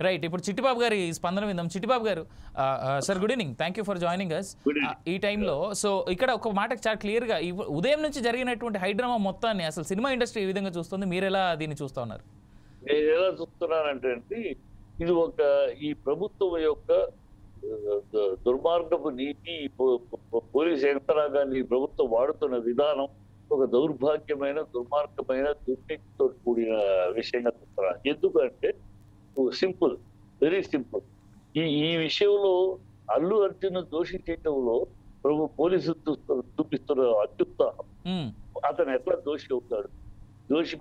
Right. ఇప్పుడు చిట్టిబాబు గారి స్పందన విందాం. చిట్టిబాబు గారు, sir good evening, thank you for joining us ఈ టైంలో. సో ఇక్కడ ఒక మాటకు చాలా క్లియర్గా ఉదయం నుంచి జరిగినటువంటి హైడ్రామా మొత్తాన్ని అసలు సినిమా ఇండస్ట్రీ ఏ విధంగా చూస్తుంది, మీరు ఎలా దీన్ని చూస్తా ఉన్నారు? నేను ఎలా చూస్తున్నానంటే అండి, ఇది ఈ ప్రభుత్వం యొక్క దుర్మార్గపు నీతి, పోలీస్ యంత్రాంగాన్ని ప్రభుత్వం వాడుతున్న విధానం ఒక దౌర్భాగ్యమైన, దుర్మార్గమైన, దుర్నీతితో కూడిన విషయంగా చూస్తున్నాను. ఎందుకంటే సింపుల్, వెరీ సింపుల్. ఈ విషయంలో అల్లు అర్జున్ దోషి చేయటంలో పోలీసులు చూపిస్తున్న అత్యుత్సాహం. అతను ఎట్లా దోషి అవుతాడు? దోషి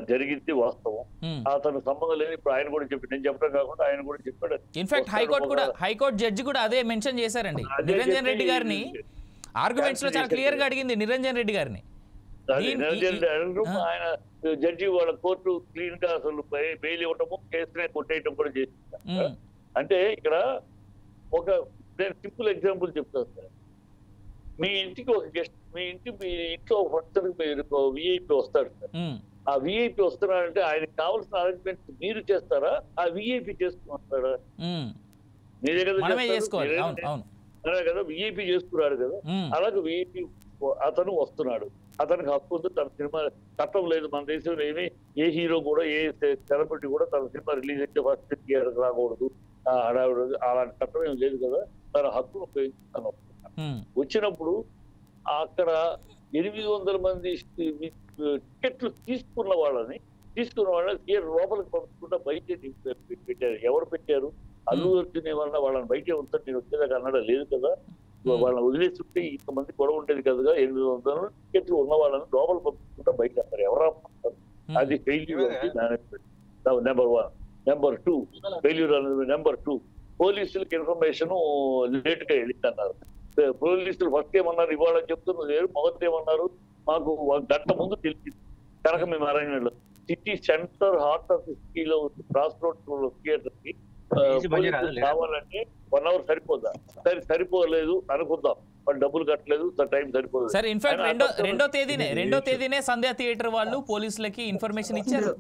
జరిగింది వాస్తవం, అతను సంబంధం లేదు. ఇప్పుడు ఆయన కూడా చెప్పి, నేను చెప్పడం కాకుండా ఆయన కూడా చెప్పాడు. ఇన్ఫాక్ట్ హైకోర్టు జడ్జి కూడా అదే మెన్షన్ చేశారండి. నిరంజన్ రెడ్డి గారిని ఆర్గ్యుమెంట్స్ లో చాలా క్లియర్ గా అడిగింది నిరంజన్ రెడ్డి గారిని. ఆయన జడ్జి వాళ్ళ కోర్టు క్లీన్ గా అసలు బెయిల్ ఇవ్వటము, కేసునే కొట్టేయటం కూడా చేసింది. అంటే ఇక్కడ నేను సింపుల్ ఎగ్జాంపుల్ చెప్తాను సార్. మీ ఇంటికి ఒక గెస్ట్, మీ ఇంట్లో ఫంక్షన్ విఐపి వస్తాడు సార్. ఆ విఐపి వస్తున్నాడంటే ఆయనకి కావాల్సిన అరేంజ్మెంట్స్ మీరు చేస్తారా, ఆ విఐపి చేసుకుంటారా? మీరే కదా కదా విఐపి చేసుకున్నాడు కదా. అలాగే విఐపి అతను వస్తున్నాడు, అతనికి హక్కు ఉంది. తన సినిమా చట్టం లేదు మన దేశంలో, ఏమి ఏ హీరో కూడా, ఏ సెలబ్రిటీ కూడా తన సినిమా రిలీజ్ అయితే ఫస్ట్ థియేటర్కి రాకూడదు, అలాంటి చట్టం ఏం లేదు కదా. తన హక్కును ఉపయోగించుతాను. వచ్చినప్పుడు అక్కడ 800 మంది టికెట్లు తీసుకున్న వాళ్ళని థియేటర్ లోపలికి పంపించకుండా బయట పెట్టారు. ఎవరు పెట్టారు? అల్లు అర్జున్ ఏమన్నా వాళ్ళని బయటే ఉంటారు, నేను వచ్చేదాకా అన్నాడా? లేదు కదా. వాళ్ళని వదిలేస్తుంటే ఇంతమంది గొడవ ఉండేది కదా. 800 టికెట్లు ఉన్న వాళ్ళని లోపల పంపించుకుంటా బయట వస్తారు. ఎవరు ఆపుకుంటారు? అది ఫెయిల్యూర్ అనేది మేనేజ్మెంట్ నెంబర్ 1. నెంబర్ 2 ఫెయిల్యూర్ అనేది. నెంబర్ 2 పోలీసులకు ఇన్ఫర్మేషన్ లేట్ గా వెళ్ళిందన్నారు. పోలీసులు ఫస్ట్ ఏమన్నారు, ఇవ్వాలని చెప్తున్నారు లేరు. మొదటి ఏమన్నారు, మాకు 1 గంట ముందు తెలిసింది కనుక మేము అరేంజ్మెంట్ లో సిటీ సెంటర్ హార్ట్ ఆఫ్ సిటీలో క్రాస్ రోడ్ థియేటర్ కి కావాలంటే 1 అవర్ సరిపోదా? సరిపోలేదు అనుకుందాం, వాళ్ళు డబ్బులు కట్టలేదు, టైం సరిపోదు సార్. ఇన్ఫాక్ట్ రెండో తేదీనే సంధ్యా థియేటర్ వాళ్ళు పోలీసులకి ఇన్ఫర్మేషన్ ఇచ్చారు.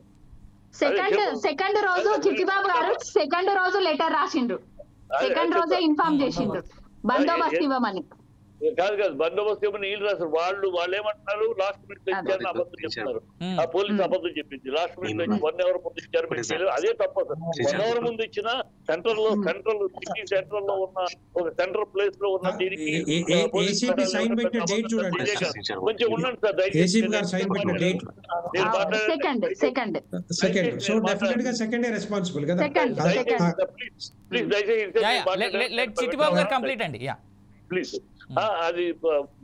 సెకండ్ రోజు చిట్టిబాబు గారు సెకండ్ రోజు లెటర్ రాసిండ్రు, సెకండ్ రోజే ఇన్ఫార్మ్ చేసిండ్రు బందోబస్తు ఇవ్వమని. కాదు బందోబస్తు ఇవ్వమని వీళ్ళు రాశారు. వాళ్ళు ఏమంటున్నారు, లాస్ట్ మినిట్ లో ఇచ్చారని అబద్ధం చెప్తున్నారు. ఆ పోలీసు అబద్ధం చెప్పింది. లాస్ట్ మినిట్ లో 1 అవర్ ముందు ఇచ్చారు. అదే తప్ప 1 అవర్ ముందు ఇచ్చిన సెంట్రల్ సిటీ సెంట్రల్ లో ఉన్న ఒక సెంట్రల్ ప్లేస్ లో ఉన్న దీనికి కొంచెం ఉండండి సార్ దయచేసి. చిట్టిబాబు గారు కంప్లీట్ అండి. ప్లీజ్. అది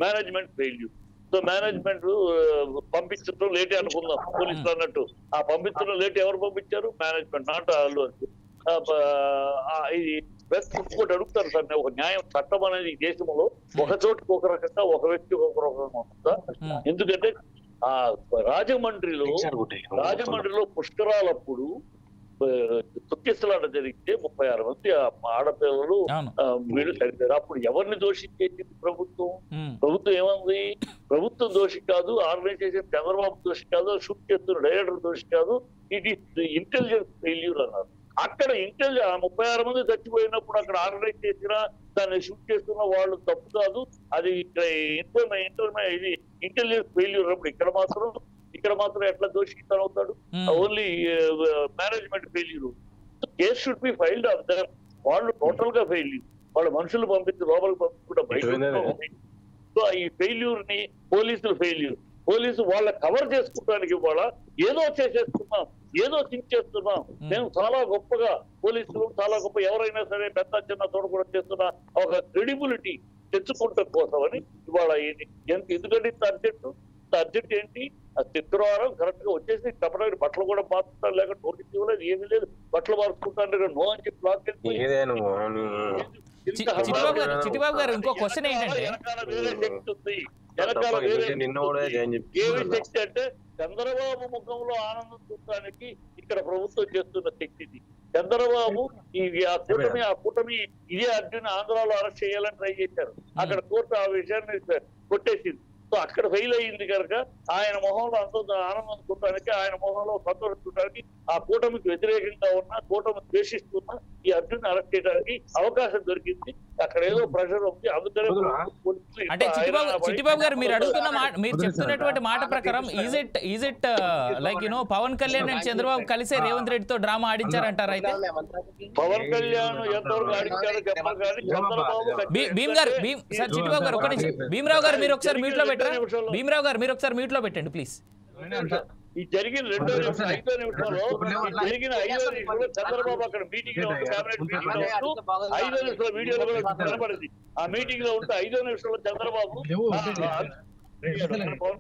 మేనేజ్మెంట్ ఫెయిల్యూర్. సో మేనేజ్మెంట్ పంపించడం లేట్ అనుకుందాం పోలీసులు అన్నట్టు. ఆ పంపించడం లేట్ ఎవరు పంపించారు? Management, not Allu Arjun. ఇది ఇంకోటి అడుగుతారు సార్, ఒక న్యాయం చట్టం అనేది ఈ దేశంలో ఒక చోటుకి ఒక రకంగా, ఒక వ్యక్తికి ఒక రకంగా ఉంటుందా? ఎందుకంటే ఆ రాజమండ్రిలో పుష్కరాలప్పుడు తొక్కిసలాట జరిగితే 36 మంది ఆడపిల్లలు వీళ్ళు చనిపోయారు. అప్పుడు ఎవరిని దోషించేది ప్రభుత్వం? ప్రభుత్వం ఏమంది? ప్రభుత్వం దోషి కాదు, ఆర్గనైజేషన్ చంద్రబాబు దోషి కాదు, షూట్ చేస్తున్న డైరెక్టర్ దోషి కాదు, ఇట్ ఈస్ ఇంటెలిజెన్స్ ఫెయిల్యూర్ అన్నారు. అక్కడ 36 మంది చచ్చిపోయినప్పుడు అక్కడ ఆర్గనైజ్ చేసినా దాన్ని షూట్ చేస్తున్న వాళ్ళు తప్పు కాదు, అది ఇది ఇంటెలిజెన్స్ ఫెయిల్యూర్. అప్పుడు ఇక్కడ మాత్రం ఎట్లా దోషితను అవుతాడు? Only management failure. Case should be filed of their. వాళ్ళు టోటల్ గా ఫెయిల్యూర్. వాళ్ళ మనుషులు పంపించి లోపలికి పంపించకుండా బయట. సో ఈ ఫెయిల్యూర్ ని పోలీసులు ఫెయిల్యూర్. పోలీసు వాళ్ళ కవర్ చేసుకోవడానికి ఇవాళ ఏదో చేసేస్తున్నాం, ఏదో థింక్ చేస్తున్నాం. మేము చాలా గొప్పగా, పోలీసులు చాలా గొప్ప, ఎవరైనా సరే పెద్ద చిన్న చూడకుండా చేస్తున్న ఒక క్రెడిబిలిటీ తెచ్చుకుంటాం కోసమని ఇవాళ. ఎందుకంటే అర్జెంట్ ఏంటి? ఆ శుక్రవారం కరెక్ట్ గా వచ్చేసి తప్పడానికి బట్టలు కూడా మార్చుకుంటారు, లేక నోటీస్ ఇవ్వలేదు, ఏమీ లేదు. బట్టలు మార్చుకుంటారు నో అని చెప్పి లాక్ చిట్టిబాబు గారు ఇంకో క్వశ్చన్ ఏంటంటే, శక్తి అంటే చంద్రబాబు ముఖంలో ఆనందం చూడటానికి ఇక్కడ ప్రభుత్వం చేస్తున్న శక్తిది. చంద్రబాబు ఆ కూటమి ఇదే అర్జున్ ఆంధ్రాలో అరెస్ట్ చేయాలని ట్రై చేశారు. అక్కడ కోర్టు ఆ విషయాన్ని కొట్టేసింది. సో అక్కడ ఫెయిల్ అయ్యింది కనుక ఆయన మొహంలో ఆనందం చూడటానికి, ఆయన మొహంలో సంతోషం చూడటానికి ఆ కూటమికి వ్యతిరేకంగా ఉన్న కూటమి ద్వేషిస్తున్న ఈ అర్జున్ అరెస్ట్ చేయడానికి అవకాశం దొరికింది. అక్కడ ఏదో ప్రెషర్ ఉంది, అందుకనే అంటే చిట్టిబాబు గారు మీరు అడుగుతున్న మీరు చెప్తున్నటువంటి మాట ప్రకారం is it like Pawan Kalyan and Chandrababu కలిసే రేవంత్ రెడ్డితో డ్రామా ఆడించారంటారా? అయితే పవన్ కళ్యాణ్ ఎంతవరకు ఆడించారో చెప్పారు కానీ చంద్రబాబు భీమ్ గారు సార్ చిట్టిబాబు గారు ఒక నిమిషం, భీమరావు గారు మీరు ఒకసారి మ్యూట్ లో పెట్టరా? భీమరావు గారు మీరు ఒకసారి మ్యూట్ లో పెట్టండి ప్లీజ్. ఈ జరిగిన 2వ నిమిషం 5వ నిమిషంలో జరిగిన 5వ నిమిషంలో చంద్రబాబు అక్కడ మీటింగ్ లో ఉంటూ కేబినెట్ మీటింగ్ లో ఉంటూ 5వ నిమిషంలో వీడియోలో కూడా కనబడింది. ఆ మీటింగ్ లో ఉంటూ 5వ నిమిషంలో చంద్రబాబు పవన్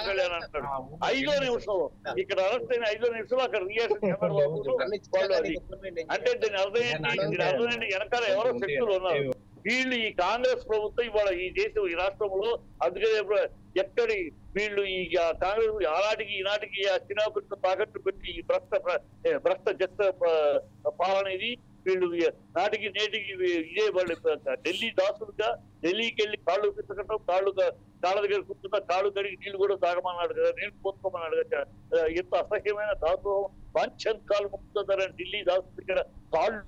కళ్యాణ్ అంటాడు 5వ నిమిషంలో. ఇక్కడ అరెస్ట్ అయిన 5వ నిమిషంలో అక్కడ రియాక్షన్ చంద్రబాబు అంటే దీని అర్థం ఏంటి? వెనకాల ఎవరో శక్తులు ఉన్నారు. వీళ్ళు ఈ కాంగ్రెస్ ప్రభుత్వం ఇవాళ ఈ దేశం ఈ రాష్ట్రంలో అందుకనే ఎక్కడి వీళ్ళు ఈ కాంగ్రెస్ ఆనాటికి ఈనాటికి ఆ చిన్నపిట్టు తాకట్టు పెట్టి ఈ భ్రష్ట జస్త పాలన ఇది. వీళ్ళు నాటికి నేటికి ఇదే వాళ్ళు ఢిల్లీ దాసులుగా ఢిల్లీకి వెళ్ళి కాళ్ళు పిచ్చకటం, కాళ్ళ దగ్గర కూర్చున్న కాళ్ళు కడిగి నీళ్లు కూడా తాగమన్నాడు కదా, నీళ్లు పోసుకోమన్నాడు కదా. ఎంత అసహ్యమైన దాసోహం, పంచన్ కాలు ముక్కుతారని ఢిల్లీ దాసుల దగ్గర కాళ్ళు.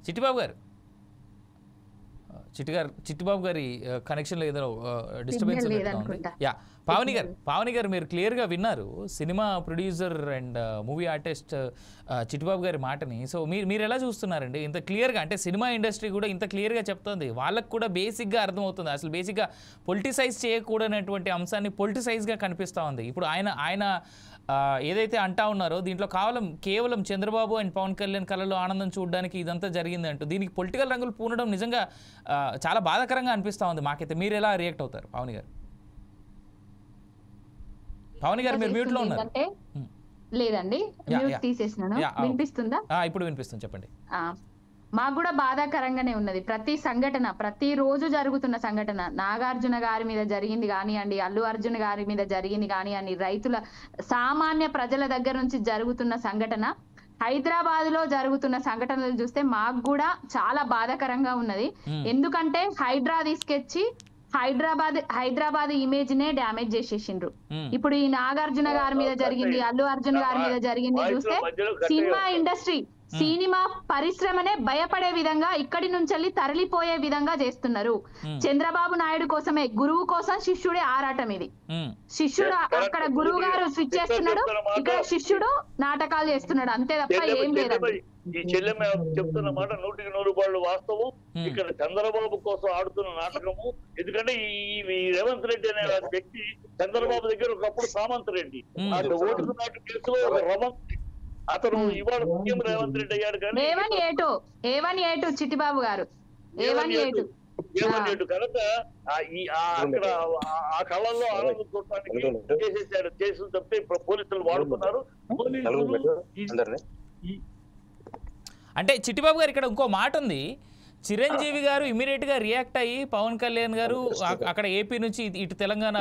చిట్టిబాబు గారి కనెక్షన్ లో ఏదో డిస్టర్బెన్స్ ఉంది. యా పావని గారు మీరు క్లియర్ గా విన్నారు cinema producer and movie artist Chittibabu గారి మాటని. సో మీరు ఎలా చూస్తున్నారండి? ఇంత క్లియర్ గా అంటే సినిమా ఇండస్ట్రీ కూడా ఇంత క్లియర్ గా చెప్తుంది, వాళ్ళకు కూడా బేసిక్ గా అర్థమవుతుంది అసలు బేసిక్ గా పొలిటిసైజ్ చేయకూడనటువంటి అంశాన్ని పొలిటిసైజ్ గా కనిపిస్తా ఉంది. ఇప్పుడు ఆయన ఏదైతే అంటా ఉన్నారో దీంట్లో కేవలం చంద్రబాబు అండ్ పవన్ కళ్యాణ్ కళలో ఆనందం చూడడానికి ఇదంతా జరిగింది అంటూ దీనికి పొలిటికల్ రంగులు పూనడం నిజంగా చాలా బాధాకరంగా అనిపిస్తా ఉంది మాకైతే. మీరు ఎలా రియాక్ట్ అవుతారు పావని గారు? మీరు మ్యూట్ లో ఉన్నారు. లేదండి, మ్యూట్ తీసేసినాను. వినిపిస్తుందా? ఇప్పుడు వినిపిస్తుంది, చెప్పండి. మాకు కూడా బాధాకరంగానే ఉన్నది. ప్రతి సంఘటన, ప్రతి రోజు జరుగుతున్న సంఘటన, నాగార్జున గారి మీద జరిగింది కానివ్వండి, అల్లు అర్జున్ గారి మీద జరిగింది కానివ్వండి, రైతుల సామాన్య ప్రజల దగ్గర నుంచి జరుగుతున్న సంఘటన, హైదరాబాద్ లో జరుగుతున్న సంఘటనలు చూస్తే మాకు కూడా చాలా బాధాకరంగా ఉన్నది. ఎందుకంటే హైడ్రా తీసుకొచ్చి హైదరాబాద్ ఇమేజ్ నే డ్యామేజ్ చేసేసిండ్రు. ఇప్పుడు ఈ నాగార్జున గారి మీద జరిగింది, అల్లు అర్జున్ గారి మీద జరిగింది చూస్తే సినిమా పరిశ్రమనే భయపడే విధంగా ఇక్కడి నుంచి తరలిపోయే విధంగా చేస్తున్నారు. చంద్రబాబు నాయుడు కోసమే, గురువు కోసం శిష్యుడే ఆరాటం ఇది. శిష్యుడు అక్కడ గురువు గారు స్విచ్ చేస్తున్నాడు, ఇక్కడ శిష్యుడు నాటకాలు చేస్తున్నాడు, అంతే తప్ప ఏం లేదండి. ఈ చెల్లెమ్మ చెప్తున్న మాట 100% వాస్తవం. ఇక్కడ చంద్రబాబు కోసం ఆడుతున్న నాటకము. ఎందుకంటే ఈ రేవంత్ రెడ్డి అనే వ్యక్తి చంద్రబాబు దగ్గర ఒకప్పుడు సామంత్ రెడ్డి ఓటుకు నాటు కేసులో ఒక రవంత్, అతను ఇవాళ సీఎం రేవంత్ రెడ్డి అయ్యాడు. కానీ A1A2 చిట్టిబాబు గారు A1A2 కనుక అక్కడ ఆ కళల్లో ఆనందం చూడటానికి చేసేసాడు. కేసులు తప్పితే ఇప్పుడు పోలీసులు వాడుతున్నారు. అంటే చిట్టిబాబు గారు ఇక్కడ ఇంకో మాట ఉంది. చిరంజీవి గారు ఇమీడియట్ గా రియాక్ట్ అయ్యి పవన్ కళ్యాణ్ గారు అక్కడ ఏపీ నుంచి ఇటు తెలంగాణ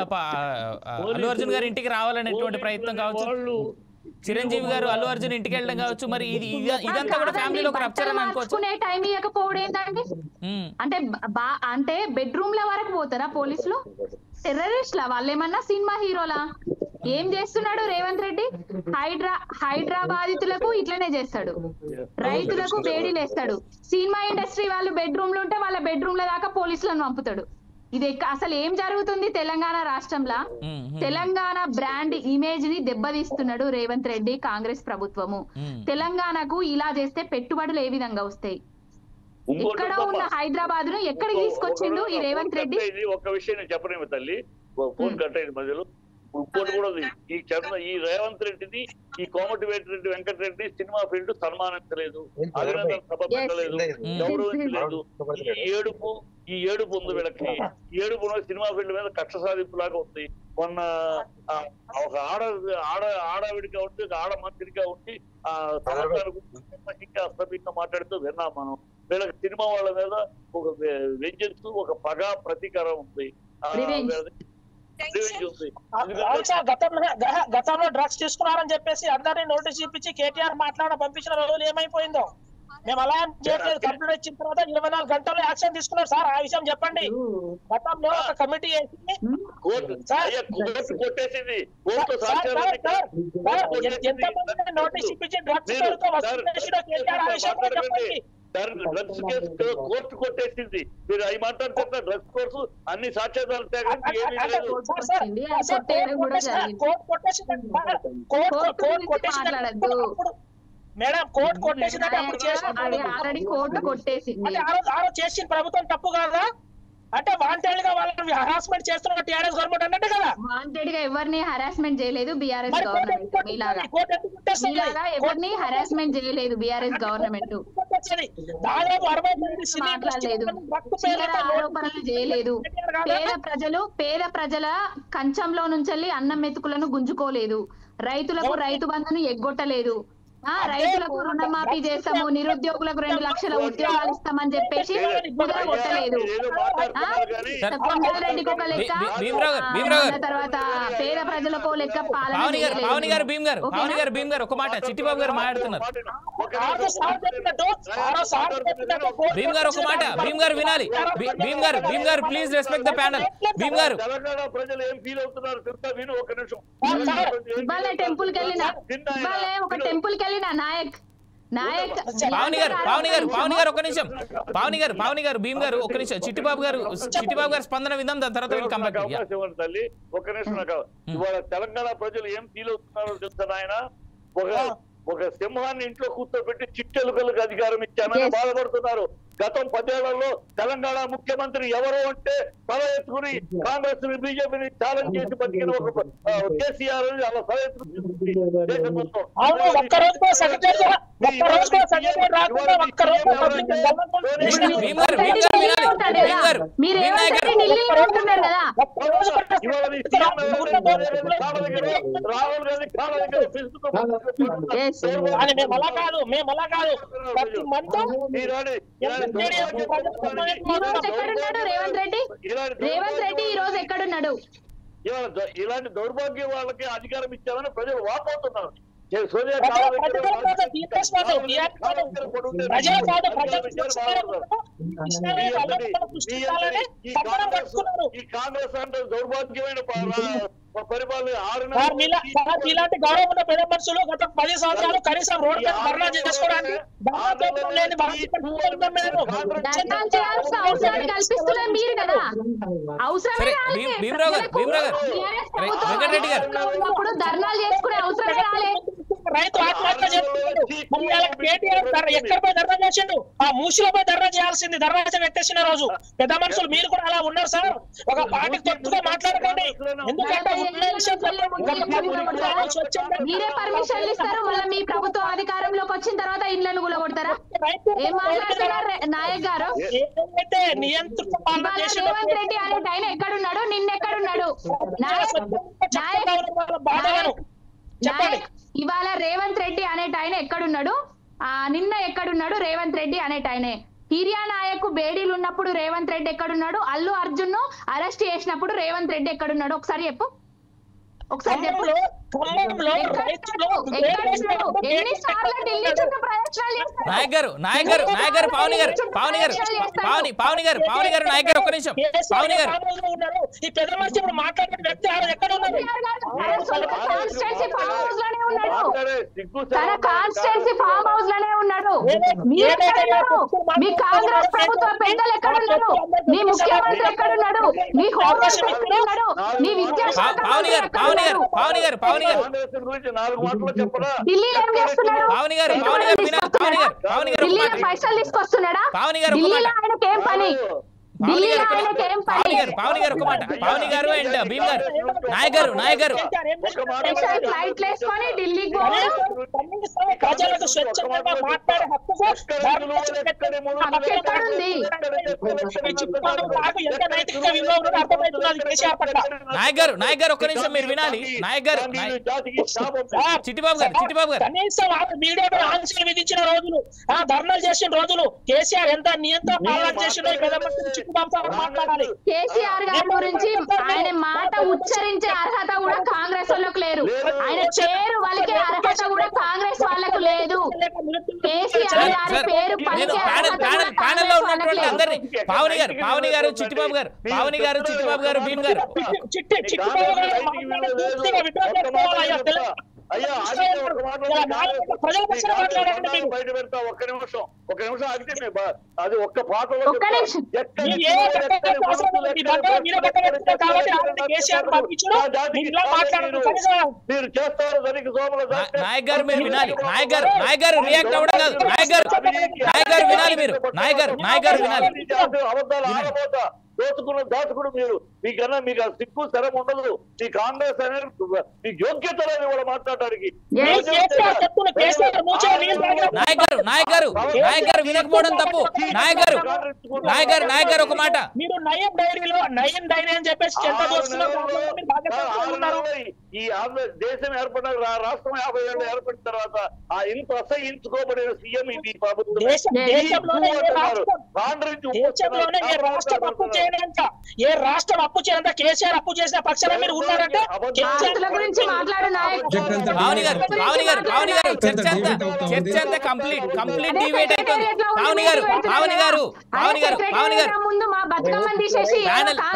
అల్లు అర్జున్ గారి ఇంటికి రావాలనేటువంటి ప్రయత్నం కావచ్చు, చిరంజీవి గారు అల్లు అర్జున్ ఇంటికి వెళ్ళడం కావచ్చు, మరి ఇదంతా కూడా ఫ్యామిలీలో ఒక రప్చర్ అని అనుకోవచ్చు. టైం ఇవ్వకపోవడం ఏంటండి? అంటే బెడ్రూమ్ ల వరకు పోతారా పోలీసులు? టెర్రరిస్ట్ లా వాళ్ళేమన్నా సినిమా హీరోలా? ఏం చేస్తున్నాడు రేవంత్ రెడ్డి? హైదరాబాదితులకు ఇట్లనే చేస్తాడు, రైతులకు వేడిలేస్తాడు. సినిమా ఇండస్ట్రీ వాళ్ళు బెడ్రూమ్లు ఉంటే వాళ్ళ బెడ్రూమ్ల దాకా పోలీసులను పంపుతాడు. ఇది అసలు ఏం జరుగుతుంది తెలంగాణ రాష్ట్రంలో? తెలంగాణ బ్రాండ్ ఇమేజ్ ని దెబ్బతీస్తున్నాడు రేవంత్ రెడ్డి, కాంగ్రెస్ ప్రభుత్వము. తెలంగాణకు ఇలా చేస్తే పెట్టుబడులు ఏ విధంగా వస్తాయి? ఇక్కడ ఉన్న హైదరాబాద్ ను ఎక్కడికి తీసుకొచ్చిండు ఈ రేవంత్ రెడ్డి? ఒక విషయం నేను చెప్పలేము తల్లి, ఫోన్ కట్ అయింది మధ్యలో. ఇంకోటి కూడా ఈ రేవంత్ రెడ్డిని, ఈ కోమటిరెడ్డి వెంకటరెడ్డి సినిమా ఫీల్డ్ సన్మానించలేదు, అభినందన సభ పెట్టలేదు, గౌరవించలేదు. ఈ ఏడుపు ఉంది వీళ్ళకి. ఈ ఏడుపు సినిమా ఫీల్డ్ మీద కక్ష సాధింపు లాగా ఉంది. మొన్న ఒక ఆడవిడిగా ఉండి, ఒక ఆడ మంత్రిగా ఉండి అస్తమిగా మాట్లాడుతూ విన్నాం మనం. వీళ్ళకి సినిమా వాళ్ళ మీద ఒక వెంజెన్స్, ఒక పగ, ప్రతీకారం ఉంది. గతంలో డ్రగ్స్ తీసుకున్నారని చెప్పేసి అందరినీ నోటీస్ ఇప్పించి కేటీఆర్ పంపించిన రోజులు ఏమైపోయిందో మేము అలా చేయట్లేదు. కంప్లీట్ ఇచ్చిన తర్వాత 24 గంటల్లో యాక్షన్ తీసుకున్నారు సార్. ఆ విషయం చెప్పండి. గతంలో ఒక కమిటీ వేసి నోటీస్ ఇప్పించి డ్రగ్స్ డ్రగ్స్ కేసు కోర్టు కొట్టేసింది. మీరు అవి మాట్లాడుతున్న డ్రగ్స్ కోర్సు అన్ని సాక్ష్యాధారాలు మేడం కోర్టు కొట్టేసిందంటే అప్పుడు చేసిన ప్రభుత్వం తప్పు కాదా? అంటే వాంటెడ్ గా వాళ్ళని హరాస్మెంట్ చేస్తున్న టీఆర్ఎస్ గవర్నమెంట్ అన్నట్టు కదా. వాంటెడ్ గా ఎవరిని హరాస్మెంట్ చేయలేదు బీఆర్ఎస్ గవర్నమెంట్. మీలాగా ఎవరిని హరాస్మెంట్ చేయలేదు బీఆర్ఎస్ గవర్నమెంట్. దాదాపు 60 మంది మాట్లాడలేదు, ఆరోపణలు చేయలేదు. పేద ప్రజల కంచంలో నుంచి అన్నం మెతుకులను గుంజుకోలేదు. రైతులకు రైతు బంధును ఎగ్గొట్టలేదు. రైతులకు రుణమాఫీ చేస్తాము, నిరుద్యోగులకు 2 లక్షల ఉద్యోగాలు ఇస్తామని చెప్పేసి కుదరగొట్టలేదు. కొండారెడ్డికి ఒక లెక్క, తర్వాత పేద ప్రజలకు లెక్క పాలన. ఒక మాట చిట్టిబాబు గారు మాట్లాడుతున్నారు. భీమ్ గారు ఒక మాట, భీమ్ గారు వినాలి. భీమ్ గారు please respect the panel. Bheem గారు తెలంగాణ ప్రజలు ఏం ఫీల్ అవుతున్నారు తెలుసా? విను ఒక నిమిషం. ఇవాళ టెంపుల్ కి వెళ్ళిన ఒక టెంపుల్ కి వెళ్ళిన నాయక్ పావని గారు ఒక నిమిషం. పావని గారు భీమ్ గారు ఒక నిమిషం. చిట్టిబాబు గారు స్పందన విందాం, దాని తర్వాత తల్లి ఒక నిమిషం. నాకు ఇవాళ తెలంగాణ ప్రజలు ఏం ఫీల్ అవుతున్నారో తెలుసా ఆయన? ఒక సింహాన్ని ఇంట్లో కూర్చోబెట్టి చిట్టెలుకలకు అధికారం ఇచ్చానని బాధపడుతున్నారు. గతం 10 ఏళ్లలో తెలంగాణ ముఖ్యమంత్రి ఎవరు అంటే తల ఎత్తుకుని కాంగ్రెస్ బీజేపీని ఛాలెంజ్ చేసి బతికిన ఒక కేసీఆర్ అలా తల ఎత్తుకుని రాహుల్ గాంధీ కాళ్ళ దగ్గర మేము అలా కాదు. ప్రతి మంత్ రేవంత్ రెడ్డి ఈ రోజు ఎక్కడున్నాడు? ఇలాంటి దౌర్భాగ్యం వాళ్ళకి అధికారం ఇచ్చామని ప్రజలు వాపోతున్నారు. సోనియా ఈ కాంగ్రెస్ అంటే దౌర్భాగ్యమైన పరిపాలన ఇలాంటి గౌరవం ఉన్న పెద్ద మనుషులు గత 10 సంవత్సరాలు కనీసం రోడ్డు మీద ధర్నా చేసుకోవడానికి మీరు కదా ఉన్నప్పుడు ధర్నాలు చేసుకునే అవసరమే రాలేదు. రైతు ఆత్మహత్య చేసుకున్నాడు. ఎక్కడ పోయి ధర్నా చేసిండు? ఆ మూసిలో పోయి ధర్నా చేయాల్సింది. ధర్నా వ్యక్తేసిన రోజు పెద్ద మనుషులు మీరు కూడా అలా ఉన్నారు సార్. ఒక పార్టీ తప్పుగా మాట్లాడకండి. ఎందుకంటే మీరే పర్మిషన్లు ఇస్తారు, మళ్ళీ మీ ప్రభుత్వం అధికారంలోకి వచ్చిన తర్వాత ఇళ్లను కూలగొడతారా? ఏం మాట్లాడుతున్నారు నాయక్ గారు? రేవంత్ రెడ్డి అనే ఆయన ఎక్కడున్నాడు? నిన్నెక్కడున్నాడు? ఇవాళ రేవంత్ రెడ్డి అనేట ఆయన ఎక్కడున్నాడు? నిన్న ఎక్కడున్నాడు రేవంత్ రెడ్డి అనేట ఆయనే? హిరియా నాయక్ బేడీలు ఉన్నప్పుడు రేవంత్ రెడ్డి ఎక్కడున్నాడు? అల్లు అర్జున్ ను అరెస్ట్ చేసినప్పుడు రేవంత్ రెడ్డి ఎక్కడున్నాడు? ఒకసారి చెప్పు. నాయక్ గారు పావని గారు ఒక నిమిషం. పావని గారు ఈ పెద్ద మనిషి ఇప్పుడు మాట్లాడిన వ్యక్తి ఎక్కడ ఉన్నారు? తన కాన్స్టిట్యున్సీ ఫామ్ హౌస్ లోనే ఉన్నాడు. మీ కాంగ్రెస్ ప్రభుత్వ పెద్దలు ఎక్కడున్నారు? మీ ముఖ్యమంత్రి ఎక్కడున్నాడు? మీ హోంమంత్రి ఎక్కడున్నాడు? మీ విద్యాశాఖ ఢిల్లీలో ఏం చేస్తున్నాడు? ఢిల్లీలో పైసలు తీసుకొస్తున్నాడా? ఢిల్లీలో ఆయనకి ఏం పని? పావని గారు ఒక మాట. పావని గారు అండ్ భీమ్ గారు నాయక్ గారు ఫ్లైట్లు వేసుకొని ఢిల్లీకి ప్రజలకు స్వచ్ఛంగా మాట్లాడే హక్కు ఎక్కడుంది? నాయక్ గారు ఒక్క నిమిషం మీరు వినాలి. నాయక్ గారు చిట్టిబాబు గారు కనీసం మీడియాపై ఆంక్షలు విధించిన రోజులు, ధర్నాలు చేసిన రోజులు, కేసీఆర్ ఎంత నియంత్రణ పాలన చేసిన కేసీఆర్ గారి గురించి ఆయన మాట ఉచ్చరించే అర్హత కూడా కాంగ్రెస్ వాళ్ళకు లేరు. ఆయన చేరు వాళ్ళకి అర్హత కూడా కాంగ్రెస్ వాళ్ళకు లేదు. కేసీఆర్ గారి పేరు నేను ప్యానెల్ లో ఉన్నటువంటి అందరినీ పావని గారు చిట్టిబాబు గారు భీమ్ గారు అయ్యా బయట పెడతా ఒక్క నిమిషం ఆగితే అది ఒక్క పాటలో మీరు చేస్తారు దానికి నాయక్ గారు మీరు వినాలి. నాయక్ గారు రియాక్ట్ అవ్వడం కాదు. నాయక్ గారు వినాలి. మీరు నాయక్ గారు వినాలి. అబద్ధాలు ఆడబోతా దాచుకుడు మీరు మీకన్నా మీకు సిగ్గు స్థలం ఉండదు. మీ కాంగ్రెస్ అనేది మీకు యోగ్యత లేదు కూడా మాట్లాడడానికి. నాయక్ గారు వినకపోవడం తప్పు. నాయక్ గారు ఒక మాట. మీరు నయం డైరీ అని చెప్పేసి ఈ దేశం ఏర్పడిన రాష్ట్రం 50 ఏళ్ళు ఏర్పడిన తర్వాత ఆ ఇంత అసహించుకోబడిన సీఎం ఇది ప్రభుత్వం. ఏ రాష్ట్రం అప్పు చేయనంత కేసీఆర్ అప్పు చేసిన పక్షాన మీరు ఉన్నారంటే పావని గారు చర్చ అంతా కంప్లీట్ డిబేట్ అయిపోయింది.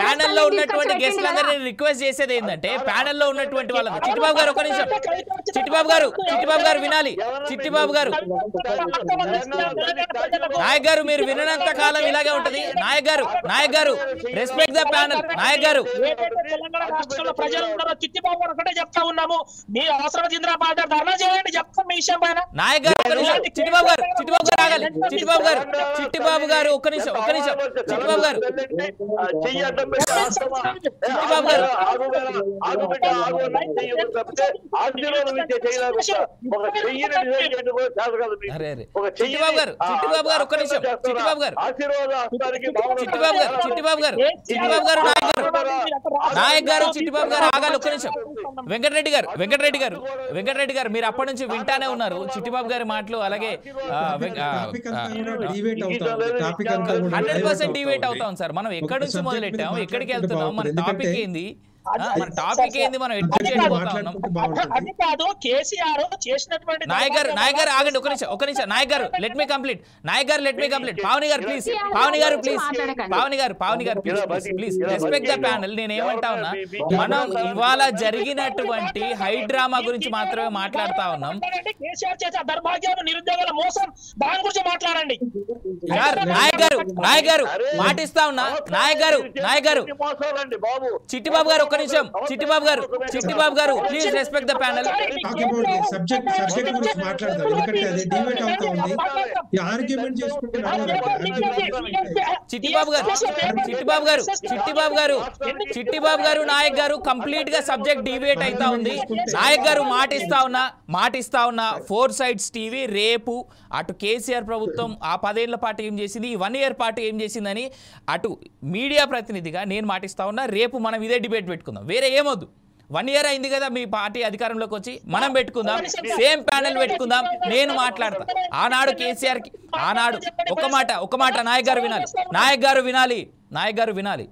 ప్యానెల్ లో ఉన్నటువంటి గెస్ట్లందరినీ రిక్వెస్ట్ చేసేది ఏంటంటే ప్యానెల్ లో ఉన్నటువంటి వాళ్ళ చిట్టిబాబు గారు ఒక నిమిషం. చిట్టిబాబు గారు వినాలి. చిట్టిబాబు గారు నాయక్ గారు మీరు వినంత కాలం ఇలాగే ఉంటది. నాయక్ గారు రెస్పెక్ట్ ద ప్యానెల్. నాయక్ గారు తెలంగాణ రాష్ట్రంలో ప్రజలు ఉన్నారో చిట్టిబాబు గారు ఒకటే చెప్తా ఉన్నాము. మీ అవసరం జింద్రాబాద్ ధర్నా చేయండి చెప్తాం మీ విషయం పైన. నాయక్ గారు చిట్టిబాబు గారు ఆగాలి. చిట్టిబాబు గారు ఒక్క నిమిషం. చిట్టిబాబు గారు ఒక్క నిమిషం. నాయక్ గారు చిట్టిబాబు గారు ఆగాలి ఒక్క నిమిషం. వెంకటరెడ్డి గారు మీరు అప్పటి నుంచి వింటానే ఉన్నారు చిట్టిబాబు గారి మాటలు. అలాగే 100% డిబేట్ అవుతాం సార్. మనం ఎక్కడి నుంచి మొదలెట్టాం, ఎక్కడికి వెళ్తున్నాం, మన టాపిక్ ఏంది, మనం అది కాదు. కేసీఆర్ చేసినటువంటి నాయక్ గారు ఆగండి ఒక నిమిషం. నాయక్ గారు లెట్ మీ కంప్లీట్. పావని గారు ప్లీజ్ రెస్పెక్ట్ ద ప్యానెల్. నేను ఏమంటా ఉన్నా, మనం ఇవాళ జరిగినటువంటి హైడ్రామా గురించి మాత్రమే మాట్లాడుతా ఉన్నాం. కేసీఆర్ చేసే దౌర్భాగ్యాలు, నిరుద్యోగుల మోసం, దాని గురించి మాట్లాడండి. నాయక్ గారు మాటిస్తా ఉన్నా. నాయక్ గారు చిట్టిబాబు గారు ఒక్క నిమిషం. చిట్టిబాబు గారు please respect the panel. Subject గురించి మాట్లాడతాం ఎందుకంటే అది డిబేట్ అవుతా ఉంది. ఈ ఆర్గ్యుమెంట్ చేసుకుంటే చిట్టిబాబు గారు నాయక్ గారు కంప్లీట్ గా సబ్జెక్ట్ డిబేట్ అయితా ఉంది. నాయక్ గారు మాటిస్తా ఉన్నా 4 Sides టీవీ రేపు అటు కేసీఆర్ ప్రభుత్వం ఆ 10 ఏళ్ల పాటు ఏం చేసింది, ఈ 1 year పాటు ఏం చేసిందని అటు మీడియా ప్రతినిధిగా నేను మాటిస్తా ఉన్నా. రేపు మనం ఇదే డిబేట్ పెట్టుకుందాం. వేరే ఏమొద్దు. 1 year అయింది కదా మీ పార్టీ అధికారంలోకి వచ్చి, మనం పెట్టుకుందాం. సేమ్ ప్యానెల్ పెట్టుకుందాం. నేను మాట్లాడతా. ఆనాడు కేసీఆర్ కి ఒక మాట నాయక్ గారు వినాలి.